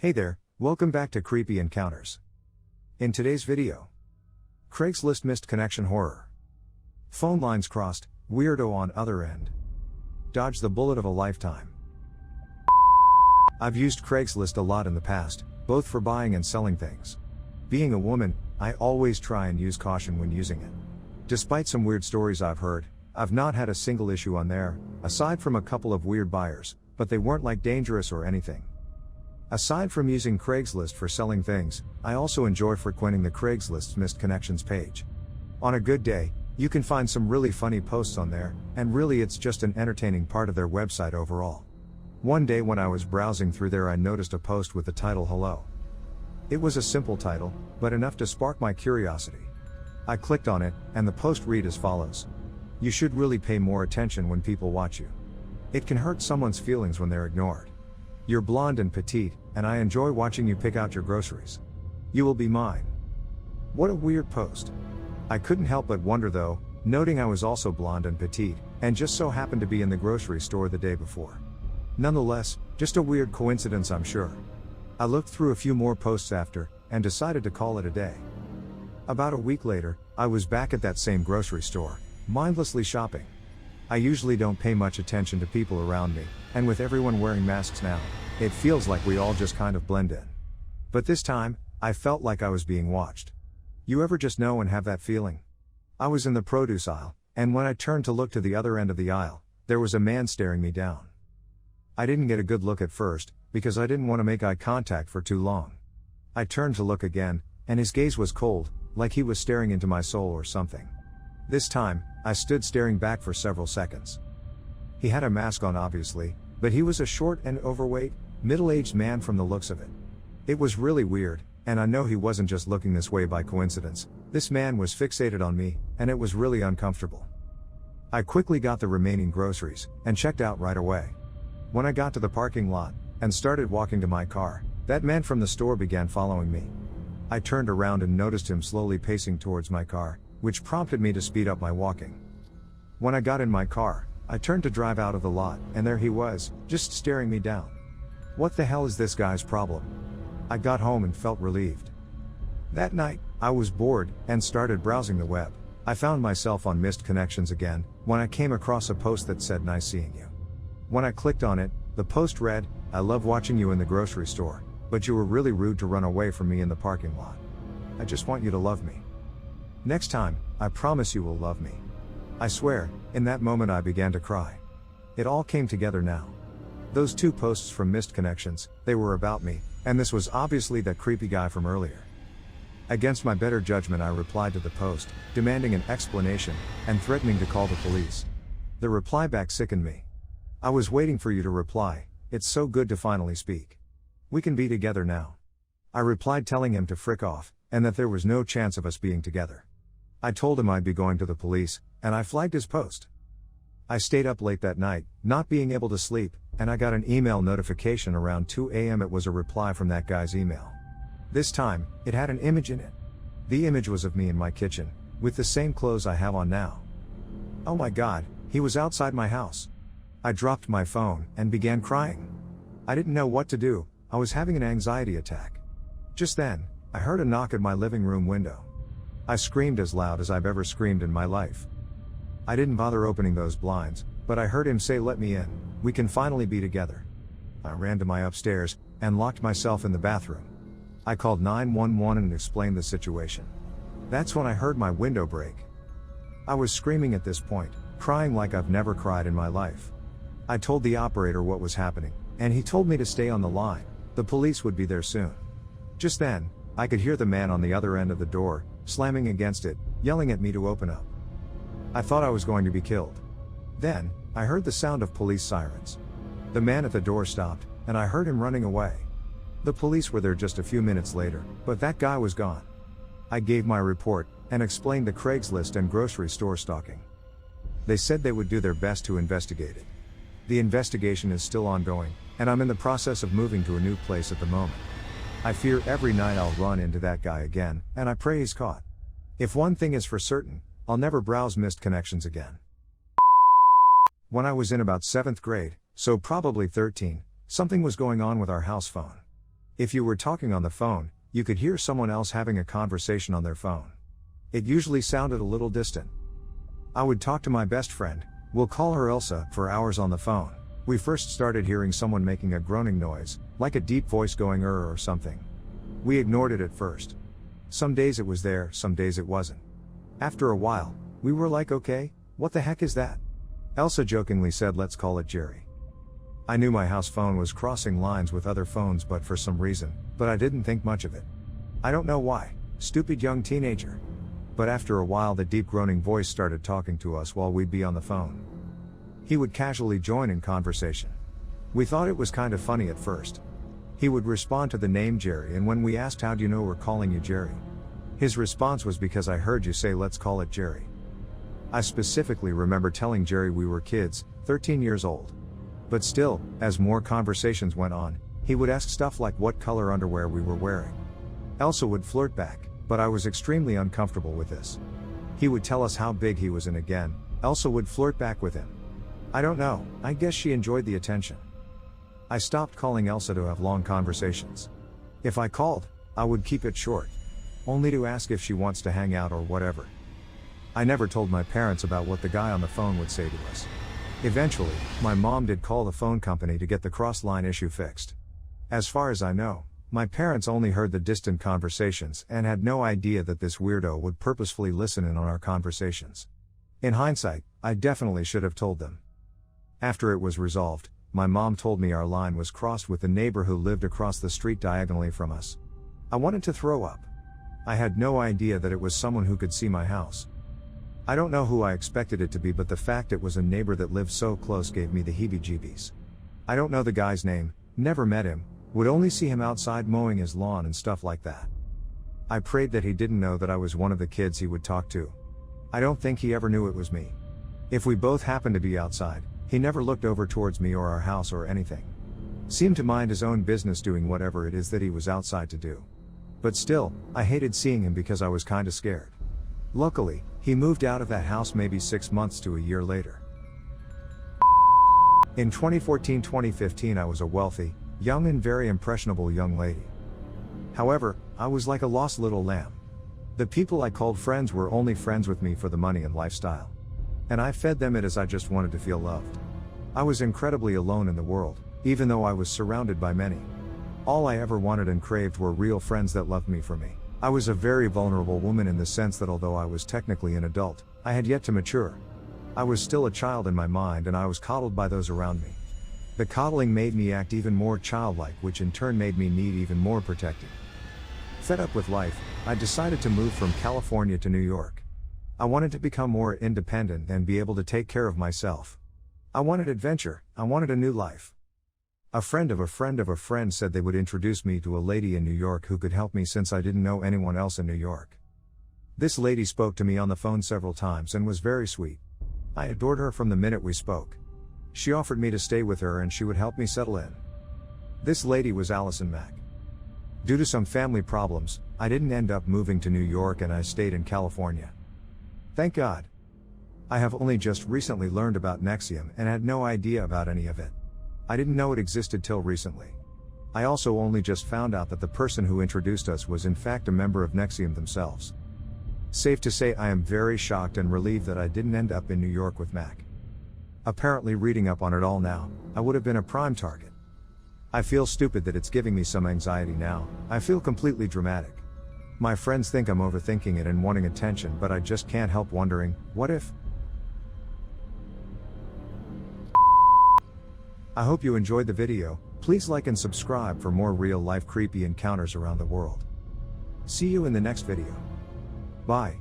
Hey there, welcome back to Creepy Encounters. In today's video, Craigslist missed connection horror. Phone lines crossed, weirdo on other end. Dodge the bullet of a lifetime. I've used Craigslist a lot in the past, both for buying and selling things. Being a woman, I always try and use caution when using it. Despite some weird stories I've heard, I've not had a single issue on there, aside from a couple of weird buyers, but they weren't like dangerous or anything. Aside from using Craigslist for selling things, I also enjoy frequenting the Craigslist's Missed Connections page. On a good day, you can find some really funny posts on there, and really it's just an entertaining part of their website overall. One day when I was browsing through there, I noticed a post with the title "Hello." It was a simple title, but enough to spark my curiosity. I clicked on it, and the post read as follows: "You should really pay more attention when people watch you. It can hurt someone's feelings when they're ignored. You're blonde and petite, and I enjoy watching you pick out your groceries. You will be mine." What a weird post. I couldn't help but wonder though, noting I was also blonde and petite, and just so happened to be in the grocery store the day before. Nonetheless, just a weird coincidence, I'm sure. I looked through a few more posts after, and decided to call it a day. About a week later, I was back at that same grocery store, mindlessly shopping. I usually don't pay much attention to people around me, and with everyone wearing masks now, it feels like we all just kind of blend in. But this time, I felt like I was being watched. You ever just know and have that feeling? I was in the produce aisle, and when I turned to look to the other end of the aisle, there was a man staring me down. I didn't get a good look at first, because I didn't want to make eye contact for too long. I turned to look again, and his gaze was cold, like he was staring into my soul or something. This time, I stood staring back for several seconds. He had a mask on obviously, but he was a short and overweight, middle-aged man from the looks of it. It was really weird, and I know he wasn't just looking this way by coincidence. This man was fixated on me, and it was really uncomfortable. I quickly got the remaining groceries, and checked out right away. When I got to the parking lot, and started walking to my car, that man from the store began following me. I turned around and noticed him slowly pacing towards my car, which prompted me to speed up my walking. When I got in my car, I turned to drive out of the lot, and there he was, just staring me down. What the hell is this guy's problem? I got home and felt relieved. That night, I was bored, and started browsing the web. I found myself on Missed Connections again, when I came across a post that said "Nice seeing you." When I clicked on it, the post read, "I love watching you in the grocery store, but you were really rude to run away from me in the parking lot. I just want you to love me. Next time, I promise you will love me." I swear, in that moment I began to cry. It all came together now. Those two posts from Missed Connections, they were about me, and this was obviously that creepy guy from earlier. Against my better judgment, I replied to the post, demanding an explanation, and threatening to call the police. The reply back sickened me. "I was waiting for you to reply, it's so good to finally speak. We can be together now." I replied telling him to frick off, and that there was no chance of us being together. I told him I'd be going to the police, and I flagged his post. I stayed up late that night, not being able to sleep, and I got an email notification around 2 a.m. It was a reply from that guy's email. This time, it had an image in it. The image was of me in my kitchen, with the same clothes I have on now. Oh my god, he was outside my house. I dropped my phone, and began crying. I didn't know what to do, I was having an anxiety attack. Just then, I heard a knock at my living room window. I screamed as loud as I've ever screamed in my life. I didn't bother opening those blinds, but I heard him say, "Let me in, we can finally be together." I ran to my upstairs, and locked myself in the bathroom. I called 911 and explained the situation. That's when I heard my window break. I was screaming at this point, crying like I've never cried in my life. I told the operator what was happening, and he told me to stay on the line, the police would be there soon. Just then, I could hear the man on the other end of the door, slamming against it, yelling at me to open up. I thought I was going to be killed. Then, I heard the sound of police sirens. The man at the door stopped, and I heard him running away. The police were there just a few minutes later, but that guy was gone. I gave my report, and explained the Craigslist and grocery store stalking. They said they would do their best to investigate it. The investigation is still ongoing, and I'm in the process of moving to a new place at the moment. I fear every night I'll run into that guy again, and I pray he's caught. If one thing is for certain, I'll never browse Missed Connections again. When I was in about 7th grade, so probably 13, something was going on with our house phone. If you were talking on the phone, you could hear someone else having a conversation on their phone. It usually sounded a little distant. I would talk to my best friend, we'll call her Elsa, for hours on the phone. We first started hearing someone making a groaning noise, like a deep voice going or something. We ignored it at first. Some days it was there, some days it wasn't. After a while, we were like, okay, what the heck is that? Elsa jokingly said, let's call it Jerry. I knew my house phone was crossing lines with other phones for some reason, but I didn't think much of it. I don't know why, stupid young teenager. But after a while the deep groaning voice started talking to us while we'd be on the phone. He would casually join in conversation. We thought it was kind of funny at first. He would respond to the name Jerry, and when we asked how do you know we're calling you Jerry? His response was, because I heard you say let's call it Jerry. I specifically remember telling Jerry we were kids, 13 years old. But still, as more conversations went on, he would ask stuff like what color underwear we were wearing. Elsa would flirt back, but I was extremely uncomfortable with this. He would tell us how big he was, and again, Elsa would flirt back with him. I don't know, I guess she enjoyed the attention. I stopped calling Elsa to have long conversations. If I called, I would keep it short. Only to ask if she wants to hang out or whatever. I never told my parents about what the guy on the phone would say to us. Eventually, my mom did call the phone company to get the cross-line issue fixed. As far as I know, my parents only heard the distant conversations and had no idea that this weirdo would purposefully listen in on our conversations. In hindsight, I definitely should have told them. After it was resolved, my mom told me our line was crossed with the neighbor who lived across the street diagonally from us. I wanted to throw up. I had no idea that it was someone who could see my house. I don't know who I expected it to be, but the fact it was a neighbor that lived so close gave me the heebie-jeebies. I don't know the guy's name, never met him, would only see him outside mowing his lawn and stuff like that. I prayed that he didn't know that I was one of the kids he would talk to. I don't think he ever knew it was me. If we both happened to be outside, he never looked over towards me or our house or anything. Seemed to mind his own business doing whatever it is that he was outside to do. But still, I hated seeing him because I was kinda scared. Luckily, he moved out of that house maybe 6 months to a year later. In 2014-2015 I was a wealthy, young and very impressionable young lady. However, I was like a lost little lamb. The people I called friends were only friends with me for the money and lifestyle. And I fed them it as I just wanted to feel loved. I was incredibly alone in the world, even though I was surrounded by many. All I ever wanted and craved were real friends that loved me for me. I was a very vulnerable woman in the sense that although I was technically an adult, I had yet to mature. I was still a child in my mind, and I was coddled by those around me. The coddling made me act even more childlike, which in turn made me need even more protecting. Fed up with life, I decided to move from California to New York. I wanted to become more independent and be able to take care of myself. I wanted adventure, I wanted a new life. A friend of a friend of a friend said they would introduce me to a lady in New York who could help me since I didn't know anyone else in New York. This lady spoke to me on the phone several times and was very sweet. I adored her from the minute we spoke. She offered me to stay with her and she would help me settle in. This lady was Allison Mack. Due to some family problems, I didn't end up moving to New York and I stayed in California. Thank God. I have only just recently learned about NXIVM and had no idea about any of it. I didn't know it existed till recently. I also only just found out that the person who introduced us was in fact a member of NXIVM themselves. Safe to say I am very shocked and relieved that I didn't end up in New York with Mac. Apparently reading up on it all now, I would have been a prime target. I feel stupid that it's giving me some anxiety now. I feel completely dramatic. My friends think I'm overthinking it and wanting attention, but I just can't help wondering, what if? I hope you enjoyed the video. Please like and subscribe for more real-life creepy encounters around the world. See you in the next video. Bye.